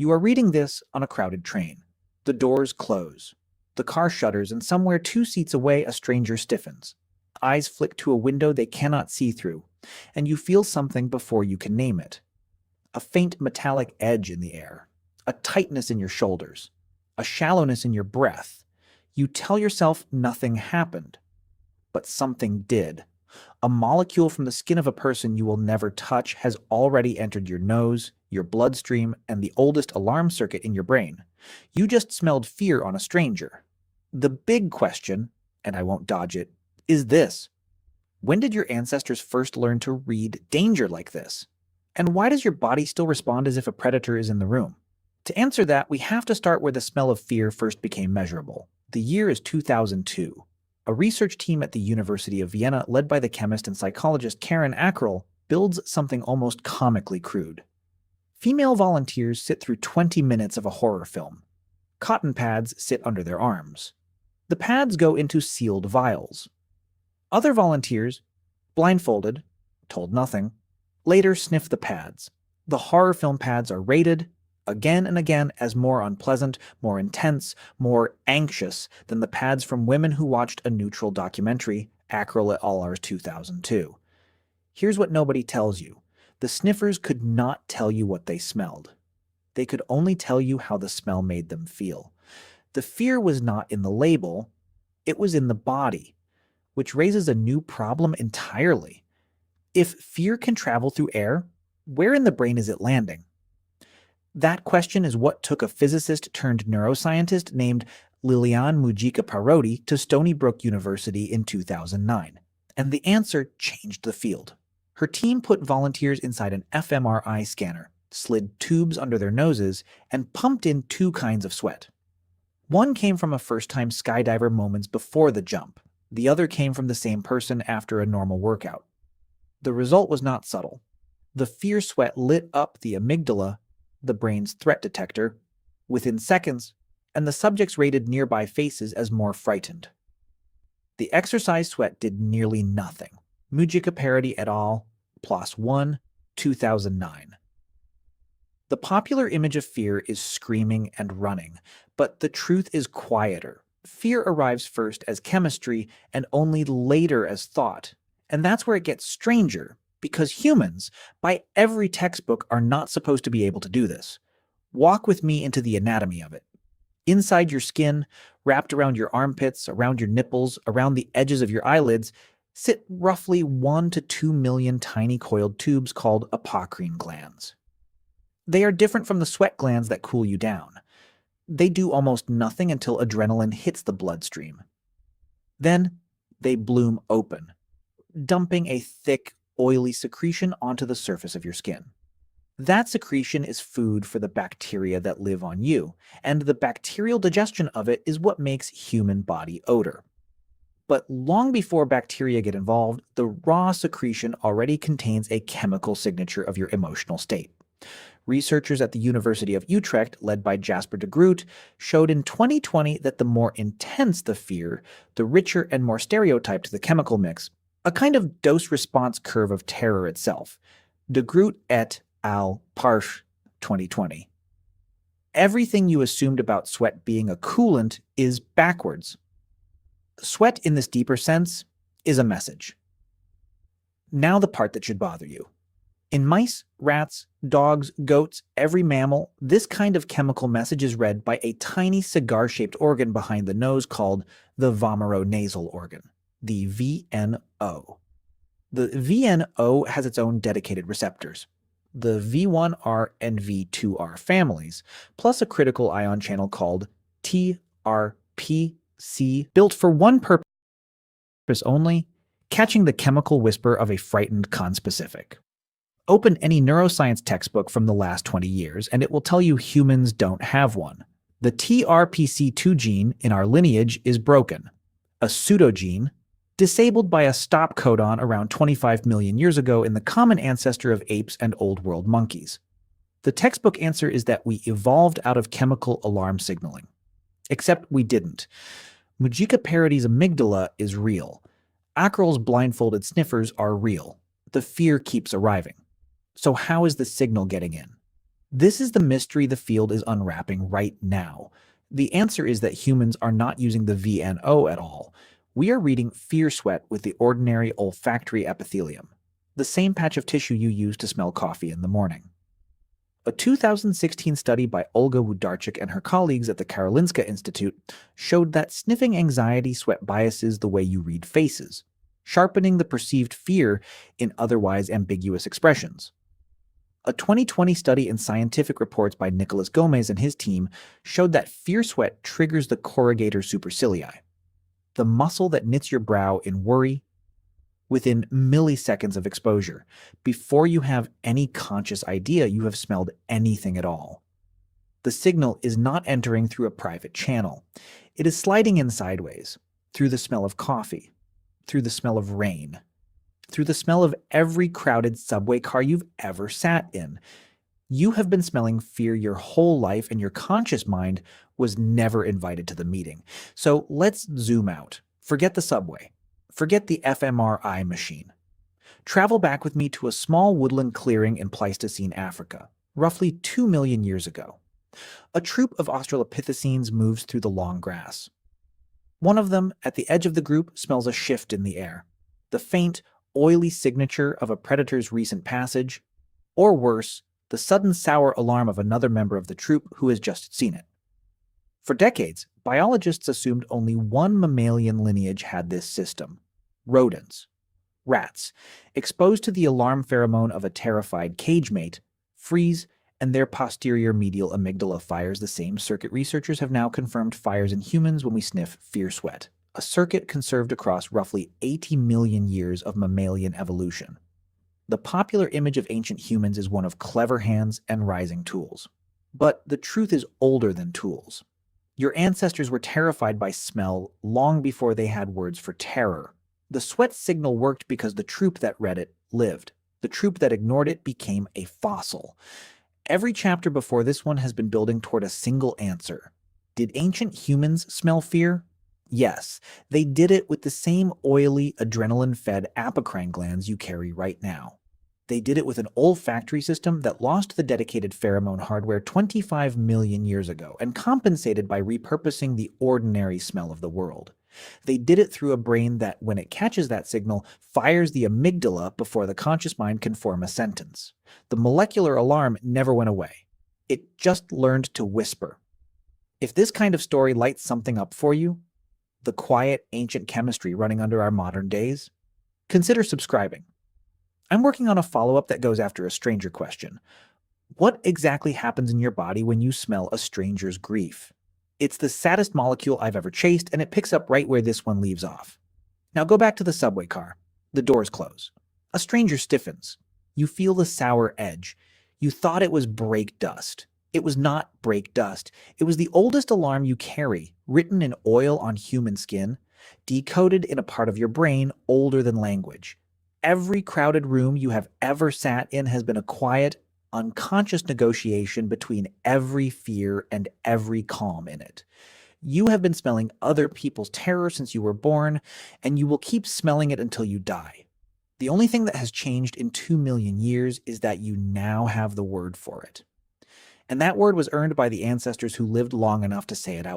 You are reading this on a crowded train. The doors close. The car shudders, and somewhere 2 seats away, a stranger stiffens. Eyes flick to a window they cannot see through, and you feel something before you can name it. A faint metallic edge in the air, a tightness in your shoulders, a shallowness in your breath. You tell yourself nothing happened, but something did. A molecule from the skin of a person you will never touch has already entered your nose, your bloodstream, and the oldest alarm circuit in your brain. You just smelled fear on a stranger. The big question, and I won't dodge it, is this. When did your ancestors first learn to read danger like this? And why does your body still respond as if a predator is in the room? To answer that, we have to start where the smell of fear first became measurable. The year is 2002. A research team at the University of Vienna, led by the chemist and psychologist Karen Ackerl, builds something almost comically crude. Female volunteers sit through 20 minutes of a horror film. Cotton pads sit under their arms. The pads go into sealed vials. Other volunteers, blindfolded, told nothing, later sniff the pads. The horror film pads are rated, again and again, as more unpleasant, more intense, more anxious than the pads from women who watched a neutral documentary, Ackerl et al. 2002. Here's what nobody tells you. The sniffers could not tell you what they smelled. They could only tell you how the smell made them feel. The fear was not in the label, it was in the body, which raises a new problem entirely. If fear can travel through air, where in the brain is it landing? That question is what took a physicist turned neuroscientist named Liliane Mujica-Parodi to Stony Brook University in 2009. And the answer changed the field. Her team put volunteers inside an fMRI scanner, slid tubes under their noses, and pumped in 2 kinds of sweat. One came from a first-time skydiver moments before the jump. The other came from the same person after a normal workout. The result was not subtle. The fear sweat lit up the amygdala, the brain's threat detector, within seconds, and the subjects rated nearby faces as more frightened. The exercise sweat did nearly nothing. Mujica-Parodi et al., PLOS 1, 2009. The popular image of fear is screaming and running, but the truth is quieter. Fear arrives first as chemistry and only later as thought. And that's where it gets stranger, because humans, by every textbook, are not supposed to be able to do this. Walk with me into the anatomy of it. Inside your skin, wrapped around your armpits, around your nipples, around the edges of your eyelids, sit roughly 1 to 2 million tiny coiled tubes called apocrine glands. They are different from the sweat glands that cool you down. They do almost nothing until adrenaline hits the bloodstream. Then they bloom open, dumping a thick, oily secretion onto the surface of your skin. That secretion is food for the bacteria that live on you, and the bacterial digestion of it is what makes human body odor. But long before bacteria get involved, the raw secretion already contains a chemical signature of your emotional state. Researchers at the University of Utrecht, led by Jasper de Groot, showed in 2020 that the more intense the fear, the richer and more stereotyped the chemical mix, a kind of dose-response curve of terror itself. De Groot et al. Parsh 2020. Everything you assumed about sweat being a coolant is backwards. Sweat, in this deeper sense, is a message. Now the part that should bother you. In mice, rats, dogs, goats, every mammal, this kind of chemical message is read by a tiny cigar-shaped organ behind the nose called the vomeronasal organ, the VNO. The VNO has its own dedicated receptors, the V1R and V2R families, plus a critical ion channel called TRPC, built for one purpose only, catching the chemical whisper of a frightened conspecific. Open any neuroscience textbook from the last 20 years, and it will tell you humans don't have one. The TRPC2 gene in our lineage is broken, a pseudogene, disabled by a stop codon around 25 million years ago in the common ancestor of apes and Old World monkeys. The textbook answer is that we evolved out of chemical alarm signaling. Except we didn't. Mujica-Parodi's amygdala is real. Ackerl's blindfolded sniffers are real. The fear keeps arriving. So how is the signal getting in? This is the mystery the field is unwrapping right now. The answer is that humans are not using the VNO at all. We are reading fear sweat with the ordinary olfactory epithelium, the same patch of tissue you use to smell coffee in the morning. A 2016 study by Olga Włodarczyk and her colleagues at the Karolinska Institute showed that sniffing anxiety sweat biases the way you read faces, sharpening the perceived fear in otherwise ambiguous expressions. A 2020 study in Scientific Reports by Nicholas Gomez and his team showed that fear sweat triggers the corrugator supercilii, the muscle that knits your brow in worry, within milliseconds of exposure, before you have any conscious idea you have smelled anything at all. The signal is not entering through a private channel. It is sliding in sideways, through the smell of coffee, through the smell of rain, through the smell of every crowded subway car you've ever sat in. You have been smelling fear your whole life, and your conscious mind was never invited to the meeting. So let's zoom out. Forget the subway. Forget the fMRI machine. Travel back with me to a small woodland clearing in Pleistocene Africa, roughly 2 million years ago. A troop of Australopithecines moves through the long grass. One of them, at the edge of the group, smells a shift in the air, the faint, oily signature of a predator's recent passage, or worse, the sudden sour alarm of another member of the troop who has just seen it. For decades, biologists assumed only one mammalian lineage had this system: rodents. Rats, exposed to the alarm pheromone of a terrified cage mate, freeze, and their posterior medial amygdala fires the same circuit researchers have now confirmed fires in humans when we sniff fear sweat, a circuit conserved across roughly 80 million years of mammalian evolution. The popular image of ancient humans is one of clever hands and rising tools. But the truth is older than tools. Your ancestors were terrified by smell long before they had words for terror. The sweat signal worked because the troop that read it lived. The troop that ignored it became a fossil. Every chapter before this one has been building toward a single answer. Did ancient humans smell fear? Yes, they did it with the same oily, adrenaline-fed apocrine glands you carry right now. They did it with an olfactory system that lost the dedicated pheromone hardware 25 million years ago and compensated by repurposing the ordinary smell of the world. They did it through a brain that, when it catches that signal, fires the amygdala before the conscious mind can form a sentence. The molecular alarm never went away. It just learned to whisper. If this kind of story lights something up for you, the quiet, ancient chemistry running under our modern days, consider subscribing. I'm working on a follow-up that goes after a stranger question. What exactly happens in your body when you smell a stranger's grief? It's the saddest molecule I've ever chased, and it picks up right where this one leaves off. Now go back to the subway car. The doors close. A stranger stiffens. You feel the sour edge. You thought it was brake dust. It was not brake dust. It was the oldest alarm you carry, written in oil on human skin, decoded in a part of your brain older than language. Every crowded room you have ever sat in has been a quiet, unconscious negotiation between every fear and every calm in it. You have been smelling other people's terror since you were born, and you will keep smelling it until you die. The only thing that has changed in 2 million years is that you now have the word for it. And that word was earned by the ancestors who lived long enough to say it out